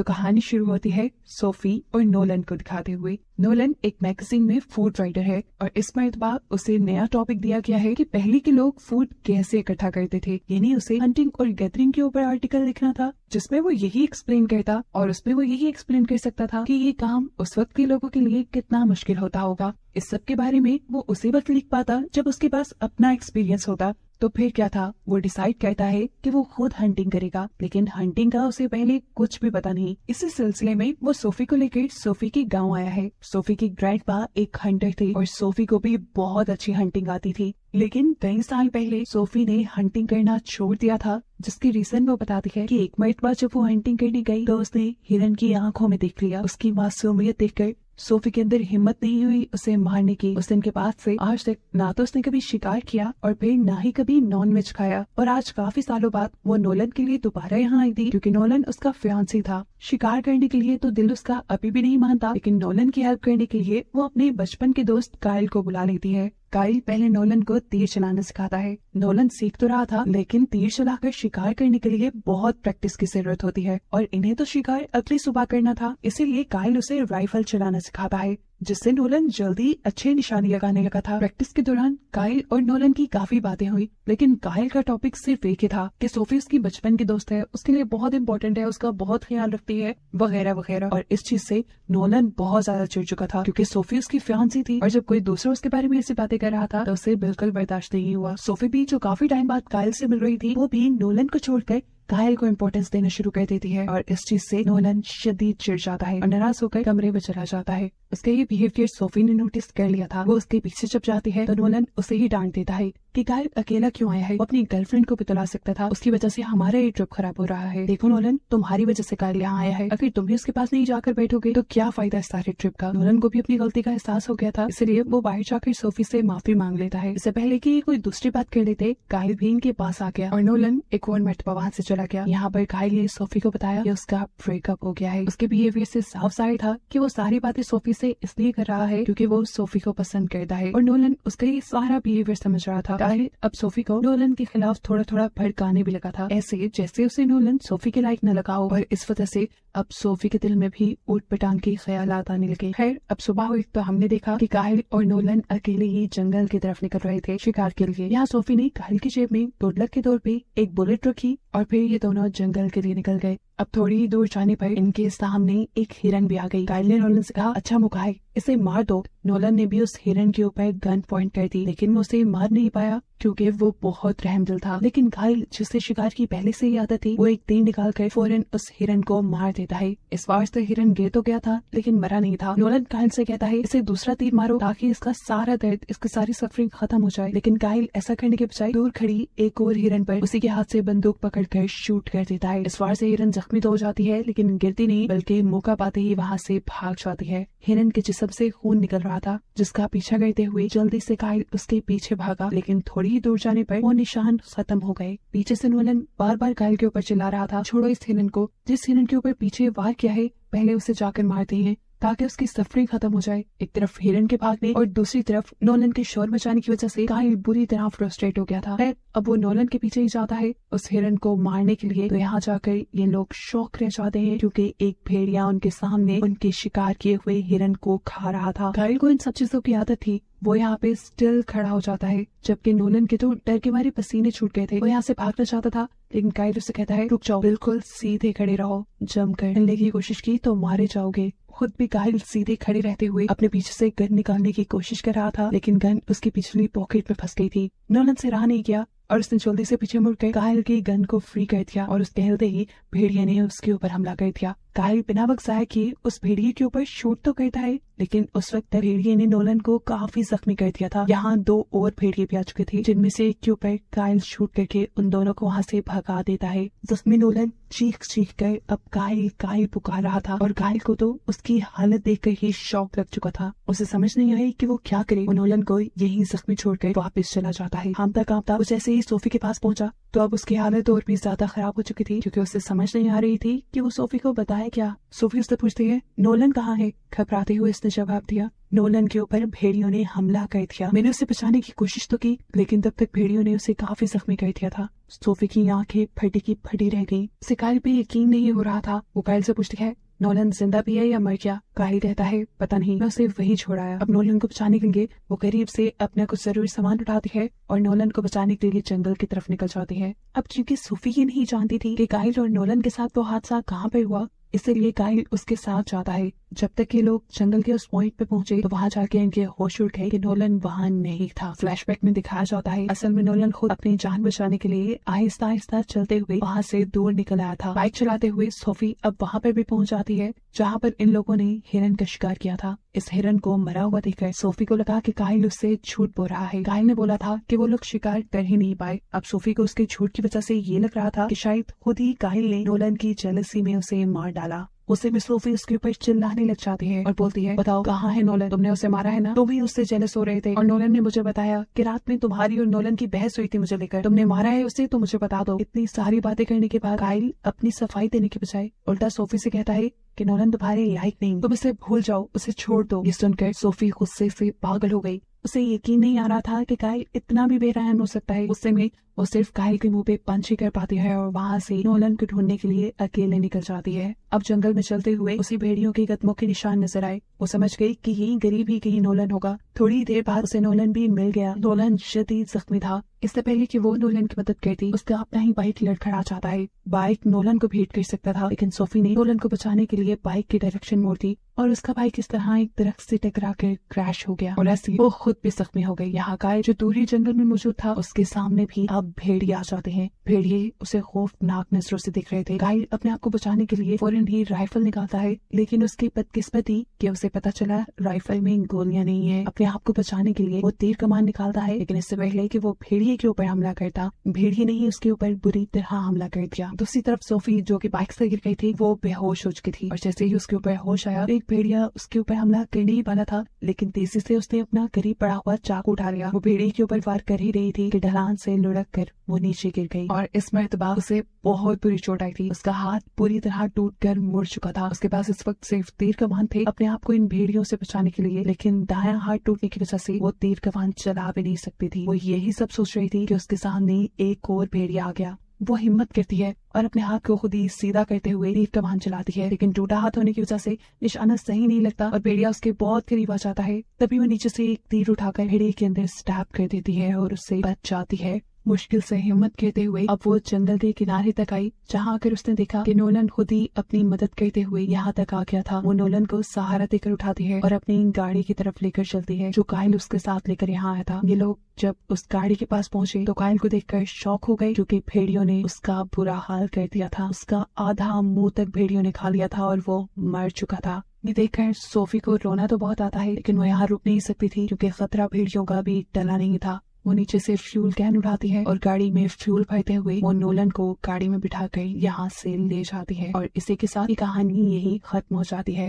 तो कहानी शुरू होती है सोफी और नोलन को दिखाते हुए। नोलन एक मैगजीन में फूड राइटर है और इस मरतबा उसे नया टॉपिक दिया गया है कि पहले के लोग फूड कैसे इकट्ठा करते थे, यानी उसे हंटिंग और गैदरिंग के ऊपर आर्टिकल लिखना था जिसमें वो यही एक्सप्लेन करता और उसमें वो यही एक्सप्लेन कर सकता था कि ये काम उस वक्त के लोगों के लिए कितना मुश्किल होता होगा। इस सब के बारे में वो उसी वक्त लिख पाता जब उसके पास अपना एक्सपीरियंस होता। तो फिर क्या था, वो डिसाइड करता है कि वो खुद हंटिंग करेगा, लेकिन हंटिंग का उसे पहले कुछ भी पता नहीं। इसी सिलसिले में वो सोफी को लेकर सोफी के गांव आया है। सोफी की ग्रैंडपा एक हंटर थे और सोफी को भी बहुत अच्छी हंटिंग आती थी, लेकिन कई साल पहले सोफी ने हंटिंग करना छोड़ दिया था, जिसकी रीजन वो बताती है कि एक मरतबा जब वो हंटिंग करने गई तो उसने हिरन की आंखों में देख लिया। उसकी मासूमियत देखकर सोफी के अंदर हिम्मत नहीं हुई उसे मारने की। उस दिन के बाद से आज तक ना तो उसने कभी शिकार किया और फिर ना ही कभी नॉन वेज खाया। और आज काफी सालों बाद वो नोलन के लिए दोबारा यहाँ आई थी, क्योंकि नोलन उसका फियांसी था। शिकार करने के लिए तो दिल उसका अभी भी नहीं मानता, लेकिन नोलन की हेल्प करने के लिए वो अपने बचपन के दोस्त काइल को बुला लेती है। काइल पहले नोलन को तीर चलाना सिखाता है। नोलन सीख तो रहा था, लेकिन तीर चलाकर शिकार करने के लिए बहुत प्रैक्टिस की जरूरत होती है और इन्हें तो शिकार अगली सुबह करना था, इसीलिए काइल उसे राइफल चलाना सिखाता है, जिससे नोलन जल्दी अच्छे निशाने लगाने लगा था। प्रैक्टिस के दौरान काइल और नोलन की काफी बातें हुई, लेकिन काइल का टॉपिक सिर्फ एक ही था कि सोफी उसकी बचपन की दोस्त है, उसके लिए बहुत इंपॉर्टेंट है, उसका बहुत ख्याल रखती है, वगैरह वगैरह। और इस चीज से नोलन बहुत ज्यादा चिढ़ चुका था, क्योंकि सोफी उसकी फियांसी थी और जब कोई दूसरा उसके बारे में ऐसी बातें कर रहा था तो उसे बिल्कुल बर्दाश्त नहीं हुआ। सोफी भी जो काफी टाइम बाद काइल से मिल रही थी, वो भी नोलन को छोड़कर काइल को इम्पोर्टेंस देना शुरू कर देती है और इस चीज से नोलन शदीद चिढ़ जाता है और नाराज होकर कमरे में चला जाता है। उसका ये बिहेवियर सोफी ने नोटिस कर लिया था। वो उसके पीछे जब जाती है तो नोलन उसे ही डांट देता है कि काइल अकेला क्यों आया है, वो अपनी गर्लफ्रेंड को भी तो ला सकता था, उसकी वजह से हमारा ये ट्रिप खराब हो रहा है। देखो नोलन, तुम्हारी वजह से काइल यहाँ आया है, अगर तुम भी उसके पास नहीं जाकर बैठोगे तो क्या फायदा इस सारे ट्रिप का। नोलन को भी अपनी गलती का एहसास हो गया था, इसलिए वो बाहर जाकर सोफी से माफी मांग लेता है। इससे पहले कि कोई दूसरी बात कर लेते, काइल भी इनके पास आ गया और नोलन एक और मरतबा वहाँ से चला गया। यहाँ पर काइल ने सोफी को बताया कि उसका ब्रेकअप हो गया है। उसके बिहेवियर से साफ जाहिर था कि वो सारी बातें सोफी से इसलिए कर रहा है क्योंकि वो सोफी को पसंद करता है और नोलन उसका ये सारा बिहेवियर समझ रहा था। काइल अब सोफी को नोलन के खिलाफ थोड़ा थोड़ा भड़काने भी लगा था, ऐसे जैसे उसे नोलन सोफी के लायक न लगा हो, और इस वजह से अब सोफी के दिल में भी ऊट पटांग के ख्यालात आने लगे। खैर, अब सुबह हुई तो हमने देखा कि काइल और नोलन अकेले ही जंगल की तरफ निकल रहे थे शिकार के लिए। यहाँ सोफी ने काइल की जेब में गुड लक के तौर पे एक बुलेट रखी और फिर ये दोनों जंगल के लिए निकल गए। अब थोड़ी ही दूर जाने पर इनके सामने एक हिरन भी आ गई। काइल ने नोलन से कहा, अच्छा मौका है, इसे मार दो। नोलन ने भी उस हिरन के ऊपर गन पॉइंट कर दी, लेकिन वो उसे मार नहीं पाया क्योंकि वो बहुत रहमदिल था। लेकिन काइल, जिसे शिकार की पहले से ही आदत थी, वो एक तीर निकाल कर फौरन उस हिरन को मार देता है। इस बार तो हिरन गिर तो गया था, लेकिन मरा नहीं था। नोलन काइल से कहता है, इसे दूसरा तीर मारो ताकि इसका सारा दर्द, इसकी सारी सफरिंग खत्म हो जाए। लेकिन काइल ऐसा करने के बजाय दूर खड़ी एक और हिरन पर उसी के हाथ से बंदूक पकड़कर शूट कर देता है। इस बार से हिरन जख्मी तो हो जाती है, लेकिन गिरती नहीं, बल्कि मौका पाते ही वहाँ से भाग जाती है। हिरन के जिस्म से खून निकल रहा था, जिसका पीछा करते हुए जल्दी से काइल उसके पीछे भागा, लेकिन थोड़ी ही दूर जाने पर वो निशान खत्म हो गए। पीछे से नोलन बार बार काइल के ऊपर चिल्ला रहा था, छोड़ो इस हिरन को, जिस हिरन के ऊपर पीछे वार किया है पहले उसे जाकर मारते हैं ताकि उसकी सफरिंग खत्म हो जाए। एक तरफ हिरन के भागने और दूसरी तरफ नोलन के शोर मचाने की वजह से काइल बुरी तरह फ्रस्ट्रेट हो गया था। अब वो नोलन के पीछे ही जाता है उस हिरन को मारने के लिए। तो यहाँ जाकर ये लोग शौक रह जाते हैं क्योंकि एक भेड़िया उनके सामने उनके शिकार किए हुए हिरन को खा रहा था। काइल को इन सब चीजों की आदत थी, वो यहाँ पे स्टिल खड़ा हो जाता है, जबकि नोलन के तो डर के मारे पसीने छूट गए थे। वो यहाँ से भागना चाहता था, लेकिन काइल उसे कहता है, रुक जाओ, बिल्कुल सीधे खड़े रहो, जमकर हिलने की कोशिश की तो मारे जाओगे। खुद भी काइल सीधे खड़े रहते हुए अपने पीछे से गन निकालने की कोशिश कर रहा था, लेकिन गन उसकी पिछली पॉकेट में फंस गई थी। नोलन से रहा नहीं किया और उसने जल्दी से पीछे मुड़कर काइल की गन को फ्री कर दिया और उसके हिलते ही भेड़िया ने उसके ऊपर हमला कर दिया। काइल बिना वक्त जाया किए उस भेड़िए के ऊपर शूट तो करता है, लेकिन उस वक्त भेड़िए ने नोलन को काफी जख्मी कर दिया था। यहाँ दो और भेड़िए भी आ चुके थे, जिनमें से एक के ऊपर काइल शूट करके उन दोनों को वहाँ से भगा देता है। जख्मी नोलन चीख चीख कर अब काइल काइल पुकार रहा था और काइल को तो उसकी हालत देखकर ही शौक लग चुका था। उसे समझ नहीं आई कि वो क्या करे। वो नोलन को यही जख्मी छोड़कर वापस चला जाता है। कांपता कांपता वो जैसे ही सोफी के पास पहुंचा तो अब उसकी हालत और भी ज्यादा खराब हो चुकी थी क्योंकि उसे समझ नहीं आ रही थी कि वो सोफी को बताए क्या। सोफी उससे पूछती है नोलन कहाँ है। घबराते हुए उसने जवाब दिया नोलन के ऊपर भेड़ियों ने हमला कर दिया। मैंने उसे बचाने की कोशिश तो की लेकिन तब तक भेड़ियों ने उसे काफी जख्मी कर दिया था। सोफी की आंखें फटी की फटी रह गई। उसे काइल पे यकीन नहीं हो रहा था। वो काइल से पूछती है नोलन जिंदा भी है या मर गया। काइल कहता है पता नहीं, मैं उसे वही छोड़ाया। अब नोलन को बचाने के लिए वो करीब से अपना कुछ जरूरी सामान उठाती है और नोलन को बचाने के लिए जंगल की तरफ निकल जाती है। अब क्योंकि सोफी ये नहीं जानती थी कि काइल और नोलन के साथ वो हादसा कहाँ पे हुआ, इसलिए काइल उसके साथ जाता है। जब तक ये लोग जंगल के उस पॉइंट पे पहुंचे तो वहां जाके इनके होश उड़ गए कि नोलन वहां नहीं था। फ्लैशबैक में दिखाया जाता है असल में नोलन खुद अपनी जान बचाने के लिए आहिस्ता आहिस्ता चलते हुए वहां से दूर निकल आया था। बाइक चलाते हुए सोफी अब वहां पर भी पहुंच जाती है जहां पर इन लोगों ने हिरन का शिकार किया था। इस हिरन को मरा हुआ देखकर सोफी को लगा कि काइल उससे झूठ बोल रहा है। काइल ने बोला था कि वो लोग शिकार कर ही नहीं पाए। अब सोफी को उसके झूठ की वजह से ये लग रहा था कि शायद खुद ही काइल ने नोलन की जेलसी में उसे मार डाला। उसे भी सोफी उसके ऊपर चिल्लाने लग जाती है और बोलती है बताओ कहाँ है नोलन, तुमने उसे मारा है ना। तुम भी उससे जेलस हो रहे थे और नोलन ने मुझे बताया कि रात में तुम्हारी और नोलन की बहस हुई थी मुझे लेकर। तुमने मारा है उसे तो मुझे बता दो। इतनी सारी बातें करने के बाद काइल अपनी सफाई देने के बजाय उल्टा सोफी से कहता है कि नोलन तुम्हारे लायक नहीं, तुम इसे भूल जाओ, उसे छोड़ दो। ये सुनकर सोफी गुस्से से पागल हो गई। उसे यकीन नहीं आ रहा था कि काइल इतना भी बेरहम हो सकता है। गुस्से में वो सिर्फ काइल के मुंह पे पंच ही कर पाती है और वहां से नोलन को ढूंढने के लिए अकेले निकल जाती है। अब जंगल में चलते हुए उसी भेड़ियों के कदमों के निशान नजर आए। वो समझ गई कि यही गरीब ही कहीं नोलन होगा। थोड़ी देर बाद उसे नोलन भी मिल गया। नोलन शदीद जख्मी था। इससे पहले कि वो नोलन की मदद करती उसका अपना ही बाइक लड़खड़ा जाता है। बाइक नोलन को भेंट कर सकता था लेकिन सोफी ने नोलन को बचाने के लिए बाइक की डायरेक्शन मोड़ दी और उसका बाइक इस तरह एक दरख्त से टकरा कर क्रैश हो गया और ऐसे वो खुद भी जख्मी हो गई। यहाँ काइल जो दूरी जंगल में मौजूद था उसके सामने भी अब भेड़िए आ जाते हैं। भेड़िए उसे खौफनाक नजरों से देख रहे थे। काइल अपने आप को बचाने के लिए फौरन ही राइफल निकालता है लेकिन उसकी बदकिस्मती कि उसे पता चला राइफल में गोलियां नहीं है। अपने आप को बचाने के लिए वो तीर कमान निकालता है लेकिन इससे पहले कि वो भेड़िए के ऊपर हमला करता, भेड़िए ने ही उसके ऊपर बुरी तरह हमला कर दिया। दूसरी तरफ सोफी जो कि बाइक से गिर गई थी वो बेहोश हो चुकी थी और जैसे ही उसके ऊपर होश आया एक भेड़िया उसके ऊपर हमला करने ही वाला था लेकिन तेजी से उसने अपना करीब पड़ा हुआ चाकू उठा लिया। वो भेड़िए के ऊपर वार कर ही रही थी कि ढलान से लुढ़क कर वो नीचे गिर गई और इस मर्तबा उसे बहुत बुरी चोट आई थी। उसका हाथ पूरी तरह टूटकर मुड़ चुका था। उसके पास इस वक्त सिर्फ तीर कमान थे अपने आप को इन भेड़ियों से बचाने के लिए, लेकिन दायां हाथ टूटने की वजह से वो तीर कमान चला भी नहीं सकती थी। वो यही सब सोच रही थी कि उसके सामने एक और भेड़िया आ गया। वो हिम्मत करती है और अपने हाथ को खुद ही सीधा करते हुए तीर कमान चलाती है लेकिन टूटा हाथ होने की वजह से निशाना सही नहीं लगता और भेड़िया उसके बहुत करीब आ जाता है। तभी वो नीचे से एक तीर उठाकर भेड़िए के अंदर स्टैब कर देती है और उससे बच जाती है। मुश्किल से हिम्मत करते हुए अब वो जंगल के किनारे तक आई जहाँ आकर उसने देखा कि नोलन खुद ही अपनी मदद करते हुए यहाँ तक आ गया था। वो नोलन को सहारा देकर उठाती है और अपनी गाड़ी की तरफ लेकर चलती है जो काइल उसके साथ लेकर यहाँ आया था। ये लोग जब उस गाड़ी के पास पहुंचे तो काइल को देखकर शॉक हो गए क्योंकि भेड़ियों ने उसका बुरा हाल कर दिया था। उसका आधा मुंह तक भेड़ियों ने खा लिया था और वो मर चुका था। ये देखकर सोफी को रोना तो बहुत आता है लेकिन वो यहाँ रुक नहीं सकती थी क्योंकि खतरा भेड़ियों का भी टला नहीं था। वो नीचे से फ्यूल कैन उठाती है और गाड़ी में फ्यूल भरते हुए वो नोलन को गाड़ी में बिठाकर यहाँ से ले जाती है और इसी के साथ ये कहानी यही खत्म हो जाती है।